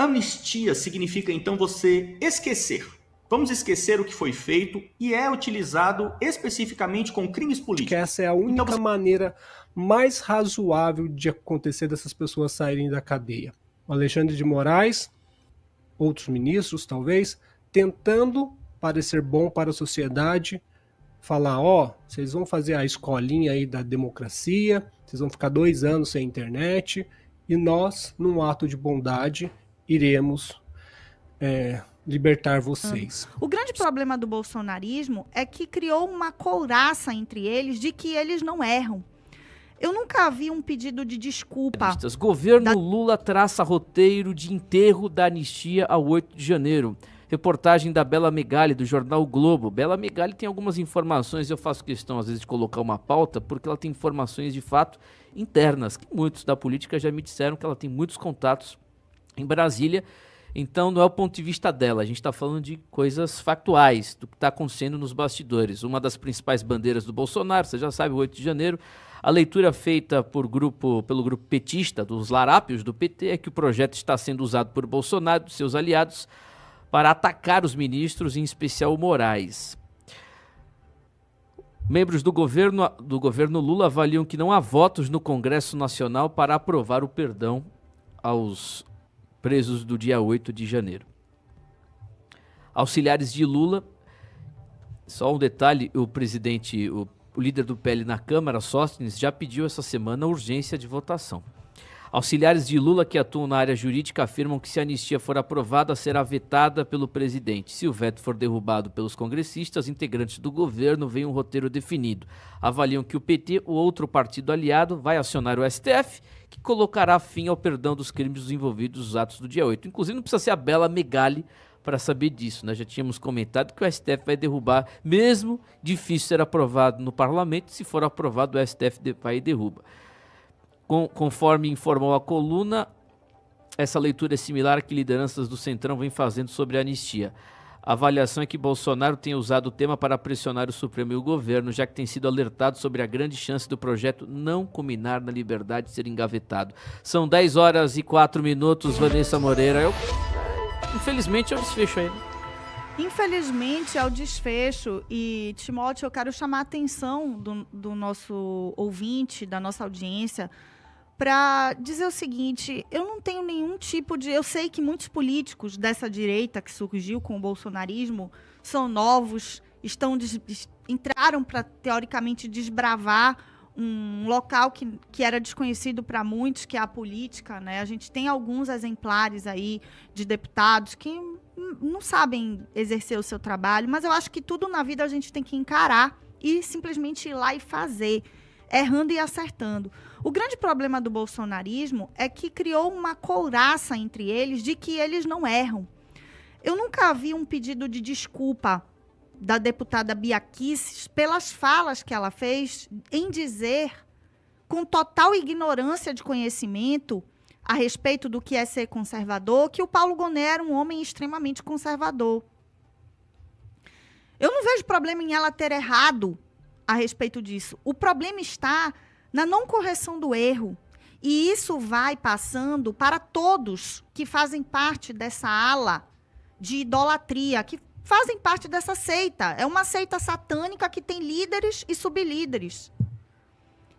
Anistia significa, então, você esquecer. Vamos esquecer o que foi feito e é utilizado especificamente com crimes políticos. Que essa é a única maneira mais razoável de acontecer dessas pessoas saírem da cadeia. O Alexandre de Moraes, outros ministros, talvez, tentando parecer bom para a sociedade, falar, vocês vão fazer a escolinha aí da democracia, vocês vão ficar 2 anos sem internet, e nós, num ato de bondade, iremos libertar vocês. O grande problema do bolsonarismo é que criou uma couraça entre eles de que eles não erram. Eu nunca vi um pedido de desculpa. Governo Lula traça roteiro de enterro da anistia ao 8 de janeiro. Reportagem da Bela Megali, do jornal o Globo. Bela Megali tem algumas informações, eu faço questão às vezes de colocar uma pauta, porque ela tem informações de fato internas, que muitos da política já me disseram que ela tem muitos contatos em Brasília. Então não é o ponto de vista dela, a gente está falando de coisas factuais, do que está acontecendo nos bastidores. Uma das principais bandeiras do Bolsonaro, você já sabe, o 8 de janeiro, a leitura feita pelo grupo petista, dos larápios do PT, é que o projeto está sendo usado por Bolsonaro e seus aliados para atacar os ministros, em especial o Moraes. Membros do governo Lula avaliam que não há votos no Congresso Nacional para aprovar o perdão aos presos do dia 8 de janeiro. Auxiliares de Lula, só um detalhe, o líder do PL na Câmara, Sóstenes, já pediu essa semana urgência de votação. Auxiliares de Lula que atuam na área jurídica afirmam que se a anistia for aprovada, será vetada pelo presidente. Se o veto for derrubado pelos congressistas, integrantes do governo veem um roteiro definido. Avaliam que o PT, o outro partido aliado, vai acionar o STF, que colocará fim ao perdão dos crimes envolvidos nos atos do dia 8. Inclusive não precisa ser a Bela Megali para saber disso, né? Já tínhamos comentado que o STF vai derrubar, mesmo difícil ser aprovado no parlamento, se for aprovado o STF vai e derruba. Conforme informou a coluna, essa leitura é similar à que lideranças do Centrão vêm fazendo sobre a anistia. A avaliação é que Bolsonaro tem usado o tema para pressionar o Supremo e o governo, já que tem sido alertado sobre a grande chance do projeto não culminar na liberdade de ser engavetado. São 10h04, Vanessa Moreira. Infelizmente é o desfecho aí, né? Infelizmente é o desfecho. E, Timóteo, eu quero chamar a atenção do nosso ouvinte, da nossa audiência, para dizer o seguinte: eu não tenho nenhum tipo de... Eu sei que muitos políticos dessa direita que surgiu com o bolsonarismo são novos, entraram para, teoricamente, desbravar um local que era desconhecido para muitos, que é a política, né? A gente tem alguns exemplares aí de deputados que não sabem exercer o seu trabalho, mas eu acho que tudo na vida a gente tem que encarar e simplesmente ir lá e fazer, errando e acertando. O grande problema do bolsonarismo é que criou uma couraça entre eles de que eles não erram. Eu nunca vi um pedido de desculpa da deputada Bia Kicis pelas falas que ela fez em dizer, com total ignorância de conhecimento a respeito do que é ser conservador, que o Paulo Gonet era um homem extremamente conservador. Eu não vejo problema em ela ter errado a respeito disso. O problema está na não correção do erro. E isso vai passando para todos que fazem parte dessa ala de idolatria, que fazem parte dessa seita. É uma seita satânica que tem líderes e sublíderes.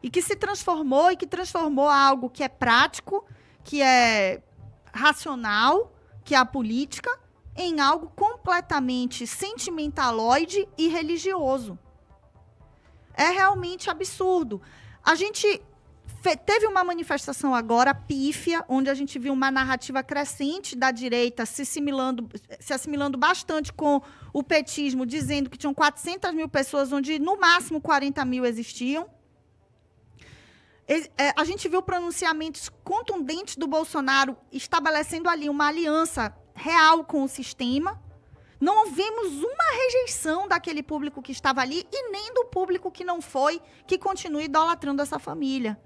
E que se transformou e que transformou algo que é prático, que é racional, que é a política, em algo completamente sentimentaloide e religioso. É realmente absurdo. A gente teve uma manifestação agora pífia, onde a gente viu uma narrativa crescente da direita se assimilando bastante com o petismo, dizendo que tinham 400 mil pessoas, onde no máximo 40 mil existiam. A gente viu pronunciamentos contundentes do Bolsonaro estabelecendo ali uma aliança real com o sistema. Não vimos uma rejeição daquele público que estava ali e nem do público que não foi, que continua idolatrando essa família.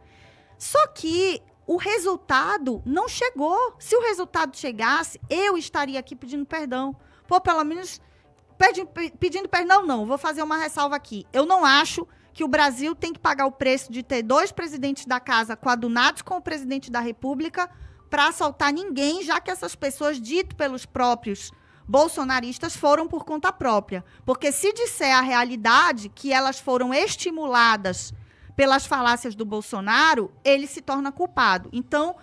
Só que o resultado não chegou. Se o resultado chegasse, eu estaria aqui pedindo perdão. Pelo menos pedindo perdão não, vou fazer uma ressalva aqui. Eu não acho que o Brasil tem que pagar o preço de ter 2 presidentes da casa coadunados com o presidente da República para assaltar ninguém, já que essas pessoas, dito pelos próprios bolsonaristas, foram por conta própria. Porque se disser a realidade, que elas foram estimuladas pelas falácias do Bolsonaro, ele se torna culpado. Então,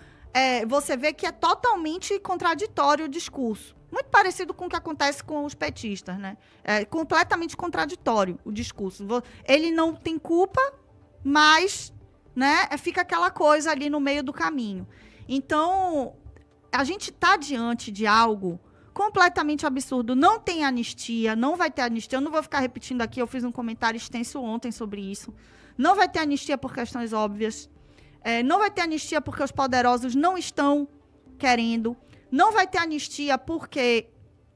você vê que é totalmente contraditório o discurso. Muito parecido com o que acontece com os petistas, né? É completamente contraditório o discurso. Ele não tem culpa, mas, né, fica aquela coisa ali no meio do caminho. Então, a gente está diante de algo completamente absurdo. Não tem anistia, não vai ter anistia. Eu não vou ficar repetindo aqui, eu fiz um comentário extenso ontem sobre isso. Não vai ter anistia por questões óbvias. Não vai ter anistia porque os poderosos não estão querendo. Não vai ter anistia porque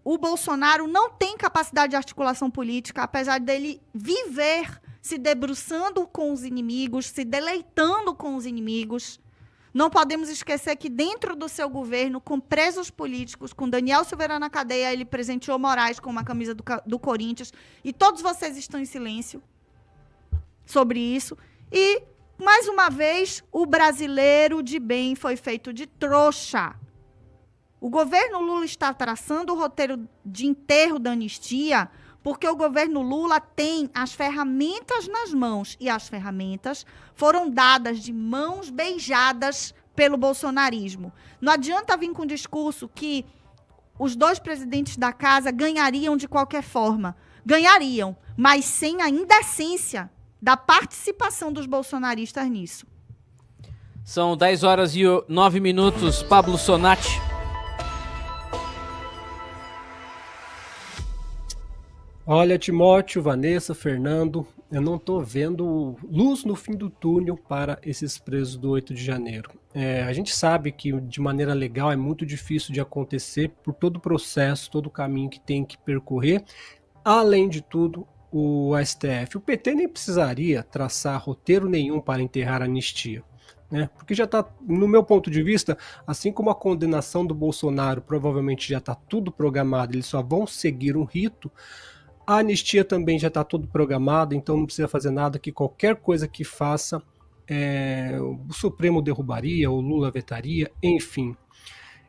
o Bolsonaro não tem capacidade de articulação política, apesar dele viver se debruçando com os inimigos, se deleitando com os inimigos. Não podemos esquecer que dentro do seu governo, com presos políticos, com Daniel Silveira na cadeia, ele presenteou Moraes com uma camisa do Corinthians, e todos vocês estão em silêncio sobre isso. E, mais uma vez, o brasileiro de bem foi feito de trouxa. O governo Lula está traçando o roteiro de enterro da anistia porque o governo Lula tem as ferramentas nas mãos, e as ferramentas foram dadas de mãos beijadas pelo bolsonarismo. Não adianta vir com o discurso que os dois presidentes da casa ganhariam de qualquer forma. Ganhariam, mas sem a indecência da participação dos bolsonaristas nisso. São 10h09, Pablo Sonati. Olha, Timóteo, Vanessa, Fernando, eu não estou vendo luz no fim do túnel para esses presos do 8 de janeiro. A gente sabe que de maneira legal é muito difícil de acontecer por todo o processo, todo o caminho que tem que percorrer. Além de tudo, o STF, o PT nem precisaria traçar roteiro nenhum para enterrar a anistia, né? Porque já está, no meu ponto de vista, assim como a condenação do Bolsonaro provavelmente já está tudo programado, eles só vão seguir um rito. A anistia também já está tudo programado, então não precisa fazer nada, que qualquer coisa que faça, o Supremo derrubaria, o Lula vetaria, enfim.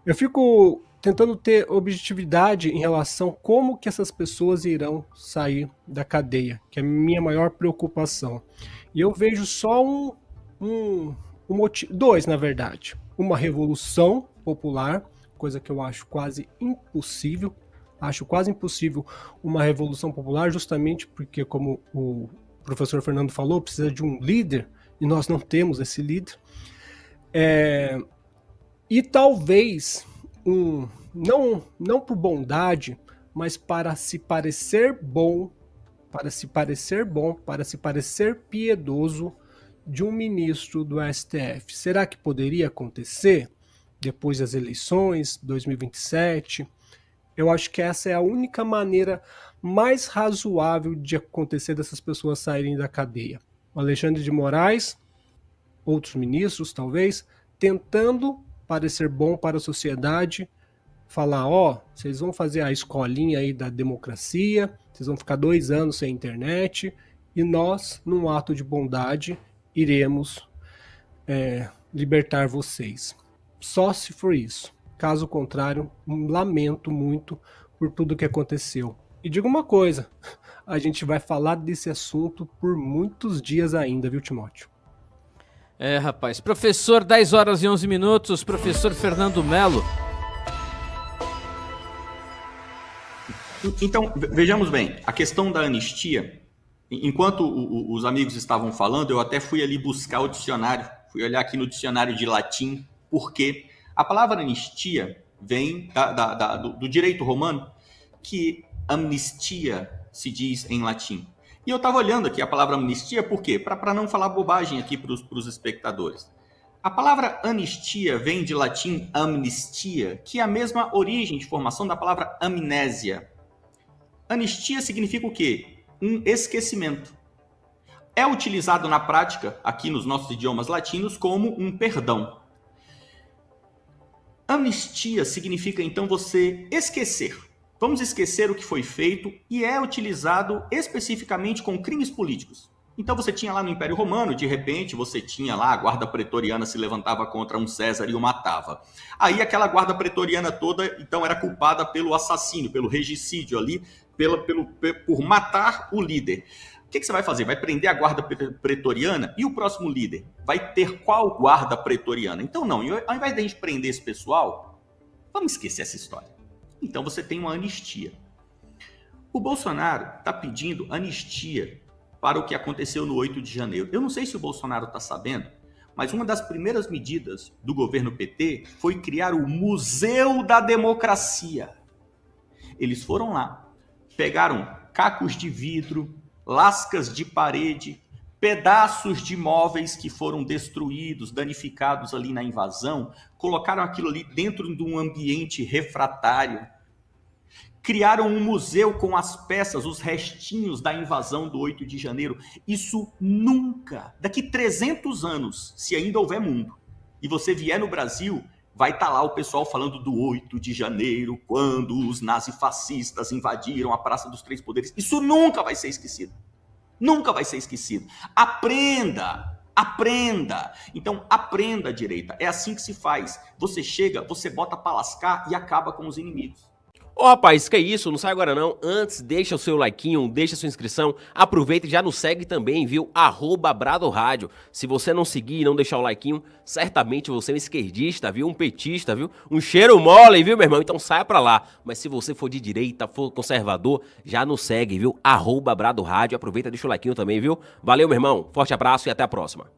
Eu fico tentando ter objetividade em relação a como que essas pessoas irão sair da cadeia, que é a minha maior preocupação. E eu vejo só um motivo, dois na verdade. Uma revolução popular, coisa que eu acho quase impossível. Acho quase impossível uma revolução popular, justamente porque, como o professor Fernando falou, precisa de um líder, e nós não temos esse líder. E talvez, não por bondade, mas para se parecer bom, para se parecer piedoso de um ministro do STF. Será que poderia acontecer depois das eleições, 2027? Eu acho que essa é a única maneira mais razoável de acontecer dessas pessoas saírem da cadeia. O Alexandre de Moraes, outros ministros talvez, tentando parecer bom para a sociedade, falar, vocês vão fazer a escolinha aí da democracia, vocês vão ficar 2 anos sem internet, e nós, num ato de bondade, iremos libertar vocês. Só se for isso. Caso contrário, lamento muito por tudo que aconteceu. E digo uma coisa, a gente vai falar desse assunto por muitos dias ainda, viu, Timóteo? Rapaz. Professor, 10h11, professor Fernando Melo. Então, vejamos bem, a questão da anistia, enquanto os amigos estavam falando, eu até fui ali buscar o dicionário, fui olhar aqui no dicionário de latim, porque a palavra anistia vem do direito romano, que amnistia se diz em latim. E eu estava olhando aqui a palavra amnistia, por quê? Para não falar bobagem aqui para os espectadores. A palavra anistia vem de latim amnistia, que é a mesma origem de formação da palavra amnésia. Anistia significa o quê? Um esquecimento. É utilizado na prática, aqui nos nossos idiomas latinos, como um perdão. Amnistia significa, então, você esquecer. Vamos esquecer o que foi feito, e é utilizado especificamente com crimes políticos. Então você tinha lá no Império Romano, de repente você tinha lá a guarda pretoriana se levantava contra um César e o matava. Aí aquela guarda pretoriana toda, então, era culpada pelo assassínio, pelo regicídio ali, por matar o líder. O que você vai fazer? Vai prender a guarda pretoriana e o próximo líder? Vai ter qual guarda pretoriana? Então não, ao invés de a gente prender esse pessoal, vamos esquecer essa história. Então você tem uma anistia. O Bolsonaro está pedindo anistia para o que aconteceu no 8 de janeiro. Eu não sei se o Bolsonaro está sabendo, mas uma das primeiras medidas do governo PT foi criar o Museu da Democracia. Eles foram lá, pegaram cacos de vidro, lascas de parede, pedaços de móveis que foram destruídos, danificados ali na invasão, colocaram aquilo ali dentro de um ambiente refratário, criaram um museu com as peças, os restinhos da invasão do 8 de janeiro. Isso nunca, daqui 300 anos, se ainda houver mundo, e você vier no Brasil, vai estar lá o pessoal falando do 8 de janeiro, quando os nazifascistas invadiram a Praça dos Três Poderes. Isso nunca vai ser esquecido. Nunca vai ser esquecido. Aprenda! Aprenda! Então, aprenda, direita. É assim que se faz. Você chega, você bota pra lascar e acaba com os inimigos. Ô rapaz, que isso, não sai agora não. Antes, deixa o seu likeinho, deixa a sua inscrição. Aproveita e já nos segue também, viu? @BradoRádio. Se você não seguir e não deixar o likeinho, certamente você é um esquerdista, viu? Um petista, viu? Um cheiro mole, viu, meu irmão? Então saia pra lá. Mas se você for de direita, for conservador, já nos segue, viu? @BradoRádio. Aproveita e deixa o likeinho também, viu? Valeu, meu irmão. Forte abraço e até a próxima.